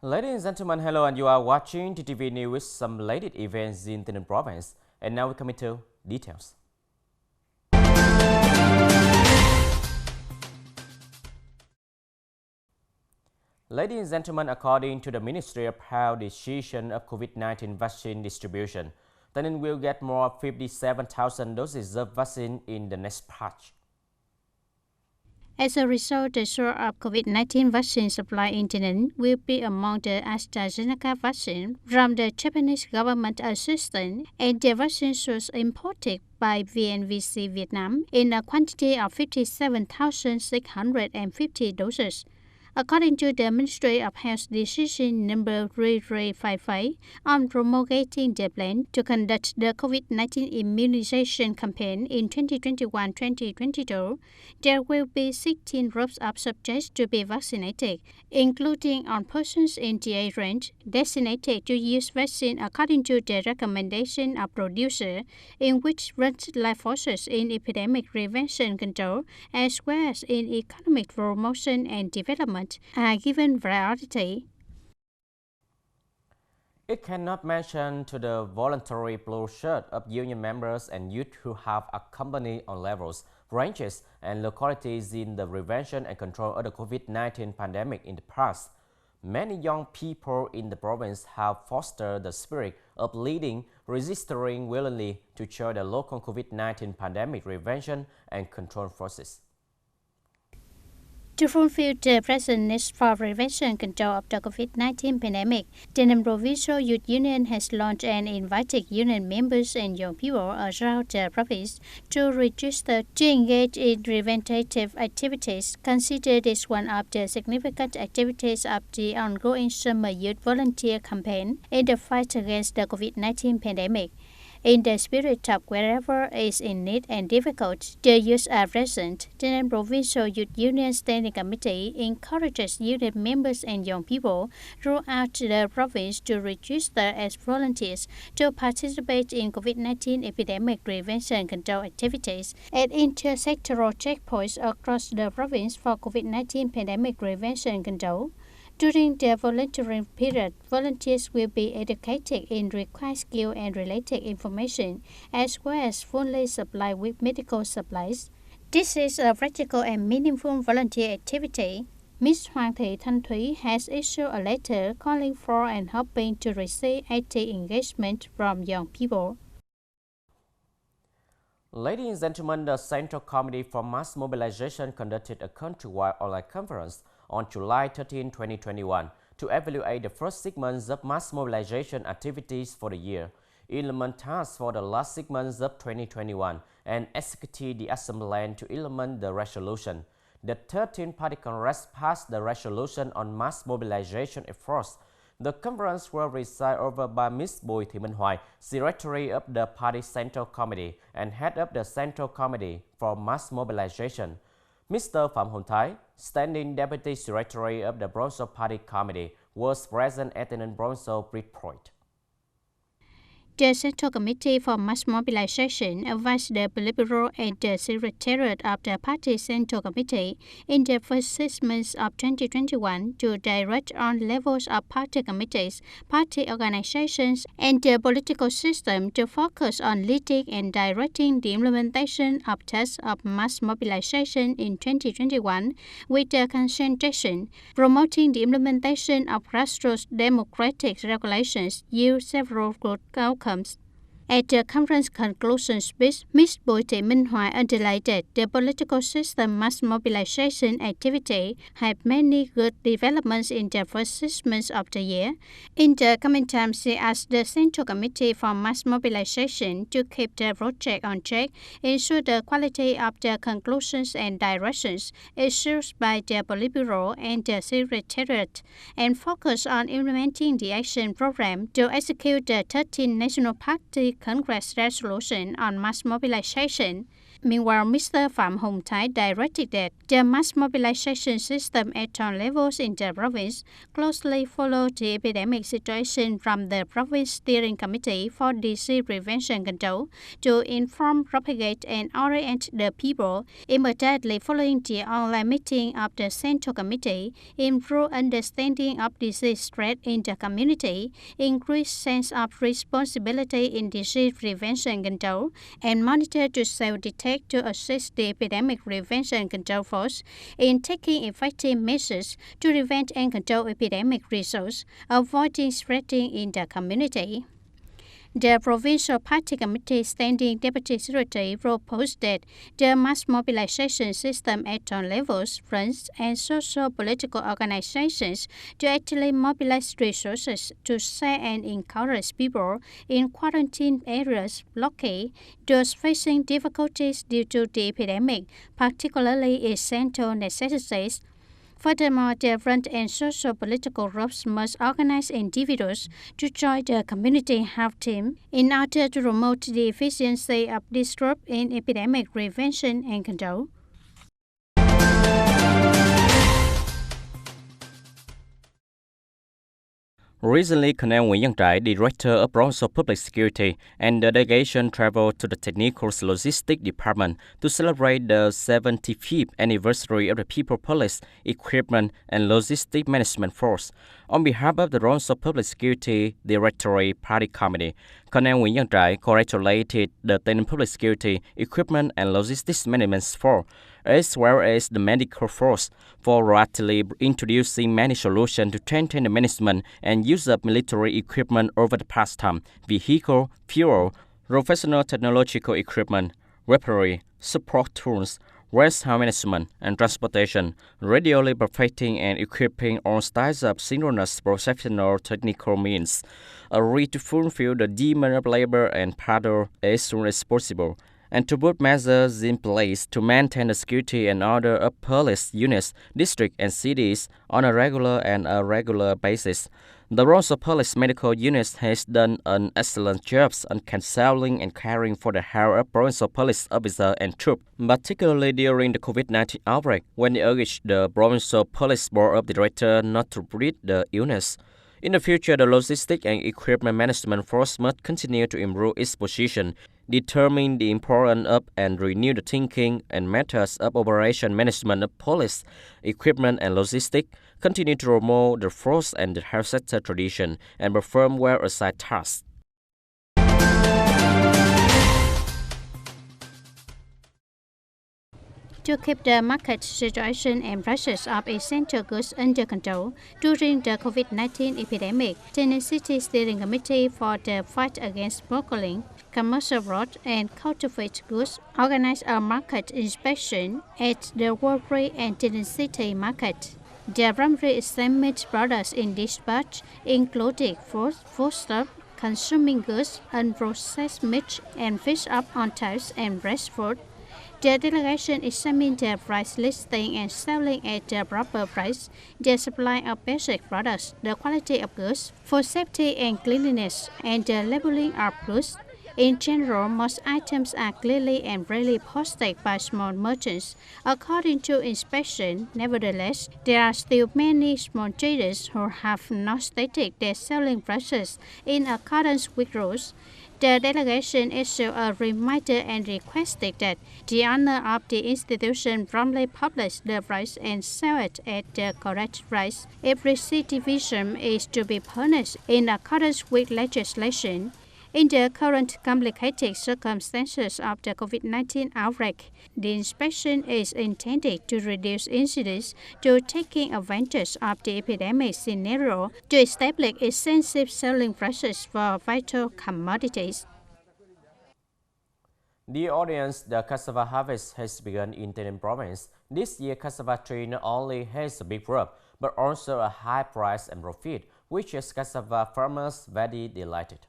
Ladies and gentlemen, hello, and you are watching TTV News with some latest events in Tay Ninh province. And now we come into details. Ladies and gentlemen, according to the Ministry of Health decision of COVID-19 vaccine distribution, Tay Ninh will get more 57,000 doses of vaccine in the next batch. As a result, the source of COVID-19 vaccine supply in Tay Ninh will be among the AstraZeneca vaccine from the Japanese government assistance and the vaccine source imported by VNVC Vietnam in a quantity of 57,650 doses. According to the Ministry of Health decision number 3355 on promulgating the plan to conduct the COVID-19 immunization campaign in 2021-2022, there will be 16 groups of subjects to be vaccinated, including on persons in the age range designated to use vaccine according to the recommendation of producer, in which range life forces in epidemic prevention control as well as in economic promotion and development are given priority. It cannot mention to the voluntary blue shirt of union members and youth who have accompanied on levels, ranges, and localities in the prevention and control of the COVID-19 pandemic in the past. Many young people in the province have fostered the spirit of leading, registering willingly to join the local COVID-19 pandemic prevention and control forces. To fulfill the present needs for prevention and control of the COVID-19 pandemic, the Provincial Youth Union has launched and invited union members and young people around the province to register to engage in preventative activities. Consider this one of the significant activities of the ongoing Summer Youth Volunteer Campaign in the fight against the COVID-19 pandemic. In the spirit of wherever is in need and difficult, the youth are present. The Provincial Youth Union Standing Committee encourages union members and young people throughout the province to register as volunteers to participate in COVID-19 epidemic prevention control activities at intersectoral checkpoints across the province for COVID-19 pandemic prevention control. During the volunteering period, volunteers will be educated in required skill and related information, as well as fully supplied with medical supplies. This is a practical and meaningful volunteer activity. Ms. Hoàng Thị Thanh Thúy has issued a letter calling for and hoping to receive active engagement from young people. Ladies and gentlemen, the Central Committee for Mass Mobilization conducted a countrywide online conference on July 13, 2021 to evaluate the first 6 months of mass mobilization activities for the year, implement tasks for the last 6 months of 2021, and execute the assembly to implement the resolution. The 13th Party Congress passed the resolution on mass mobilization efforts. The conference was presided over by Ms. Bùi Thị Minh Hoài, Secretary of the Party Central Committee and Head of the Central Committee for Mass Mobilization. Mr. Phạm Hồng Thái, Standing Deputy Secretary of the Provincial Party Committee, was present at the Provincial Report. The Central Committee for Mass Mobilization advised the Politburo and the Secretariat of the Party Central Committee in the first 6 months of 2021 to direct on levels of party committees, party organizations, and the political system to focus on leading and directing the implementation of tasks of mass mobilization in 2021 with the concentration, promoting the implementation of grassroots democratic regulations yield several good outcomes. At the conference conclusion speech, Ms. Bùi Thị Minh Hoài underlined the political system mass mobilization activity had many good developments in the first 6 months of the year. In the coming time, she asked the Central Committee for Mass Mobilization to keep the project on track, ensure the quality of the conclusions and directions issued by the Politburo and the Secretariat, and focus on implementing the action program to execute the 13th National Party Congress resolution on mass mobilization. Meanwhile, Mr. Phạm Hồng Thái directed that the mass mobilization system at all levels in the province closely follow the epidemic situation from the Province Steering Committee for Disease Prevention Control to inform, propagate, and orient the people. Immediately following the online meeting of the Central Committee, improve understanding of disease spread in the community, increase sense of responsibility in disease prevention control, and monitor to self-detect to assist the epidemic prevention control force in taking effective measures to prevent and control epidemic results, avoiding spreading in the community. The Provincial Party Committee Standing Deputy Secretary proposed that the mass mobilization system at all levels, fronts, and social-political organizations to actually mobilize resources to share and encourage people in quarantine areas blockade, those facing difficulties due to the epidemic, particularly essential necessities. Furthermore, the front and social political groups must organize individuals to join the community health team in order to promote the efficiency of this group in epidemic prevention and control. Recently, Colonel Nguyễn Văn Trải, Director of Provincial Public Security, and the delegation traveled to the Technical Logistics Department to celebrate the 75th anniversary of the People Police Equipment and Logistics Management Force. On behalf of the Provincial Public Security Directorate Party Committee, Colonel Nguyễn Văn Trải congratulated the Tay Ninh Public Security Equipment and Logistics Management Force, as well as the medical force, for rapidly introducing many solutions to strengthen the management and use of military equipment over the past time: vehicle, fuel, professional technological equipment, weaponry, support tools, waste management, and transportation, regularly perfecting and equipping all styles of synchronous professional technical means, ready to fulfill the demand of labor and power as soon as possible, and to put measures in place to maintain the security and order of police units, districts, and cities on a regular and irregular basis. The Provincial Police Medical Unit has done an excellent job on counseling and caring for the health of provincial police officers and troops, particularly during the COVID-19 outbreak, when they urged the Provincial Police Board of Directors not to breed the illness. In the future, the Logistics and Equipment Management Force must continue to improve its position, determine the importance of and renew the thinking and methods of operation management of police, equipment and logistics, continue to promote the force and the health sector tradition, and perform well assigned tasks. To keep the market situation and prices of essential goods under control during the COVID-19 epidemic, TayNin City Steering Committee for the Fight Against Smuggling, Commercial Fraud, and Counterfeit Goods organized a market inspection at the World Trade and TayNin City Market. The primary examined products in this batch included foodstuff, consuming goods, unprocessed meat, and fish up on toast and fresh food. The delegation examined the price listing and selling at the proper price, the supply of basic products, the quality of goods, food safety and cleanliness, and the labeling of goods. In general, most items are clearly and readily posted by small merchants. According to inspection, nevertheless, there are still many small traders who have not stated their selling prices in accordance with rules. The delegation issued a reminder and requested that the owner of the institution promptly publish the price and sell it at the correct price. If recidivism is to be punished in accordance with legislation. In the current complicated circumstances of the COVID-19 outbreak, the inspection is intended to reduce incidents to taking advantage of the epidemic scenario to establish extensive selling prices for vital commodities. Dear audience, the cassava harvest has begun in Tay Ninh province. This year, cassava tree not only has a big crop, but also a high price and profit, which has cassava farmers very delighted.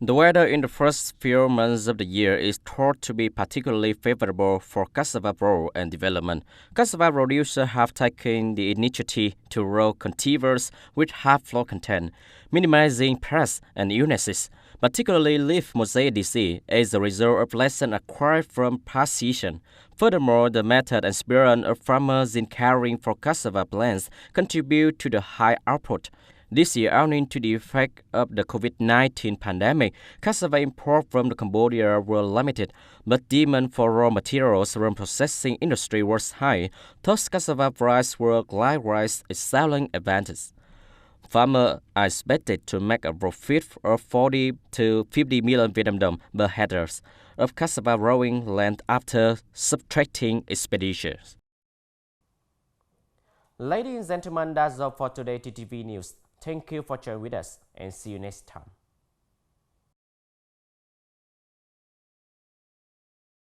The weather in the first few months of the year is thought to be particularly favorable for cassava growth and development. Cassava producers have taken the initiative to grow cultivars with high flow content, minimizing pests and illnesses. particularly leaf mosaic disease, as a result of lessons acquired from past seasons. Furthermore, the method and experience of farmers in caring for cassava plants contribute to the high output. This year, owing to the effect of the COVID-19 pandemic, cassava imports from Cambodia were limited, but demand for raw materials from processing industry was high. Thus, cassava prices were likewise a selling advantage. Farmers are expected to make a profit of 40 to 50 million Vietnam dong per hectare of cassava growing land after subtracting expenditures. Ladies and gentlemen, that's all for today TTV News. Thank you for joining with us and see you next time.